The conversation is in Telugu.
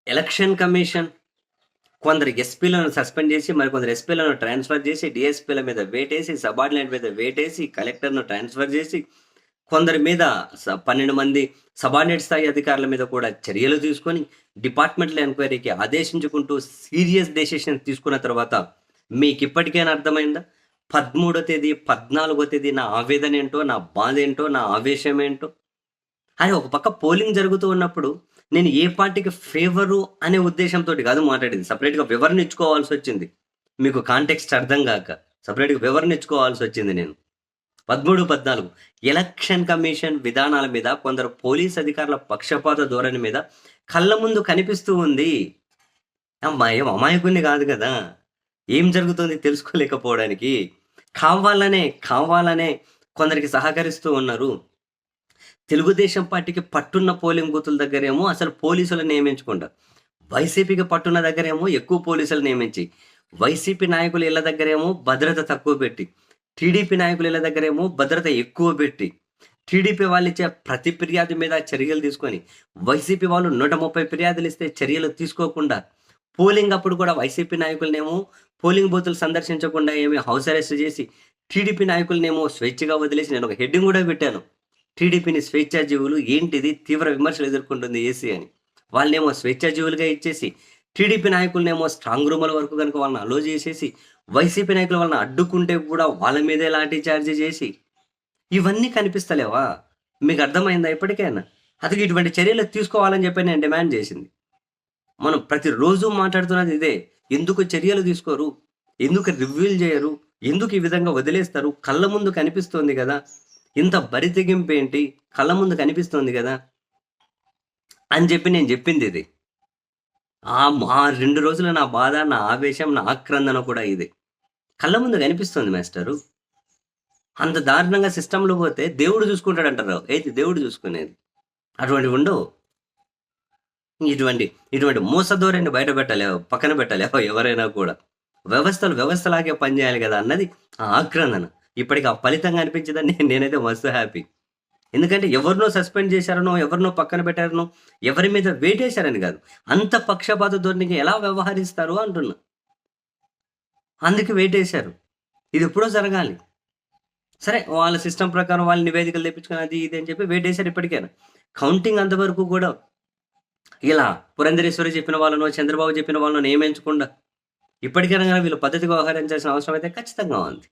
ఎలక్షన్ కమిషన్ కొందరు ఎస్పీలను సస్పెండ్ చేసి, మరికొందరు ఎస్పీలను ట్రాన్స్‌ఫర్ చేసి, డీఎస్పీల మీద వేటేసి, సబార్డినేట్ మీద వేటేసి, కలెక్టర్‌ను ట్రాన్స్‌ఫర్ చేసి, కొందరి మీద 12 మంది సబార్డినేట్ స్థాయి అధికారుల మీద కూడా చర్యలు తీసుకొని, డిపార్ట్‌మెంటల్ ఎంక్వైరీకి ఆదేశించుకుంటూ సీరియస్ డెసిషన్ తీసుకున్న తర్వాత మీకిప్పటికైనా అర్థమైందా? 13 తేదీ, 14 తేదీ నా ఆవేదనేంటో, నా బాధేంటో, నా ఆవేశమేంటో? అది ఒక పక్క పోలింగ్ జరుగుతూ ఉన్నప్పుడు నేను ఏ పార్టీకి ఫేవరు అనే ఉద్దేశంతోటి కాదు మాట్లాడింది. సెపరేట్‌గా వివరణ ఇచ్చుకోవాల్సొచ్చింది. మీకు కాంటెక్స్ట్ అర్థం గాక. సెపరేట్‌గా వివరణ ఇచ్చుకోవాల్సొచ్చింది నేను. 13, 14 ఎలక్షన్ కమిషన్ విధానాల మీద కొందరు పోలీస్ అధికారుల పక్షపాత ధోరణి మీద కళ్ళ ముందు కనిపిస్తూ ఉంది. ఏం అమాయకుడిని కాదు గదా! ఏం జరుగుతుంది తెలుసుకోలేకపోవడానికి. కావాలనే కొందరికి సహకరిస్తూ ఉన్నారు. తెలుగుదేశం పార్టీకి పట్టున్న పోలింగ్ బూతుల దగ్గరేమో అసలు పోలీసులను నియమించకుండా, వైసీపీకి పట్టున్న దగ్గరేమో ఎక్కువ పోలీసులు నియమించి, వైసీపీ నాయకుల ఇళ్ళ దగ్గరేమో భద్రత తక్కువ పెట్టి, టీడీపీ నాయకుల ఇళ్ళ దగ్గరేమో భద్రత ఎక్కువ పెట్టి, టీడీపీ వాళ్ళిచ్చే ప్రతి ఫిర్యాదు మీద చర్యలు తీసుకొని, వైసీపీ వాళ్ళు 130 ఫిర్యాదులు ఇస్తే చర్యలు తీసుకోకుండా, పోలింగ్ అప్పుడు కూడా వైసీపీ నాయకులనేమో పోలింగ్ బూతులు సందర్శించకుండా ఏమి హౌస్ అరెస్ట్ చేసి, టీడీపీ నాయకులనేమో స్వేచ్ఛగా వదిలేసి నేను ఒక హెడ్డింగ్ కూడా పెట్టాను. టీడీపీని స్వేచ్ఛాజీవులు ఏంటిది తీవ్ర విమర్శలు ఎదుర్కొంటుంది ఏసీ అని. వాళ్ళనేమో స్వేచ్ఛాజీవులుగా ఇచ్చేసి, టీడీపీ నాయకులనేమో స్ట్రాంగ్ రూముల వరకు కనుక వాళ్ళని అలో చేసేసి, వైసీపీ నాయకులు వాళ్ళని అడ్డుకుంటే కూడా వాళ్ళ మీదే లాఠీ చార్జ్ చేసి, ఇవన్నీ కనిపిస్తలేవా? మీకు అర్థమైందా ఇప్పటికైనా? అసలు ఇటువంటి చర్యలు తీసుకోవాలని చెప్పి నేను డిమాండ్ చేసింది. మనం ప్రతిరోజు మాట్లాడుతున్నది ఇదే. ఎందుకు చర్యలు తీసుకోరు? ఎందుకు రివ్యూలు చేయరు? ఎందుకు ఈ విధంగా వదిలేస్తారు? కళ్ళ ముందు కనిపిస్తోంది కదా! ఇంత బరితెగింపేంటి? కళ్ళ ముందు కనిపిస్తోంది గదా! అని చెప్పి నేను జెప్పిందిది. ఆ 2 రోజులు నా బాధ, నా ఆవేశం, నా ఆక్రందన కూడా ఇదే. కళ్ళ ముందు కనిపిస్తోంది మాస్టరు. అంత దారుణంగా సిస్టమ్‌లో పోతే దేవుడు చూసుకుంటాడంటారు. ఏది దేవుడు చూసుకునేది? అటువంటివుండవు. ఇటువంటి మోసధోరణిని బయట పెట్టలేవు, పక్కన పెట్టలేవు ఎవరైనా కూడా. వ్యవస్థలు వ్యవస్థలాగే పనిచేయాలి గదా! అన్నది ఆ ఆక్రందన. ఇప్పటికి ఆ ఫలితంగా అనిపించిందని నేనైతే మస్తు హ్యాపీ. ఎందుకంటే ఎవరినో సస్పెండ్ చేశారనో, ఎవరినో పక్కన పెట్టారనో, ఎవరి మీద వేటేశారని గాదు. అంత పక్షపాత ధోరణికి ఎలా వ్యవహరిస్తారు అంటున్నా. అందుకే వేటేశారు. ఇదెప్పుడో జరగాలి. సరే వాళ్ళ సిస్టమ్ ప్రకారం వాళ్ళు నివేదికలు తెప్పించుకొని అది ఇది అని చెప్పి వేటేశారు ఇప్పటికైనా. కౌంటింగ్ అంతవరకు కూడా ఇలా పురంధరేశ్వరి చెప్పిన వాళ్ళనో, చంద్రబాబు చెప్పిన వాళ్ళనో నియమించకుండా ఇప్పటికైనా గాని వీళ్ళు పద్ధతిగా వ్యవహరించాల్సిన అవసరం అయితే ఖచ్చితంగా ఉంది.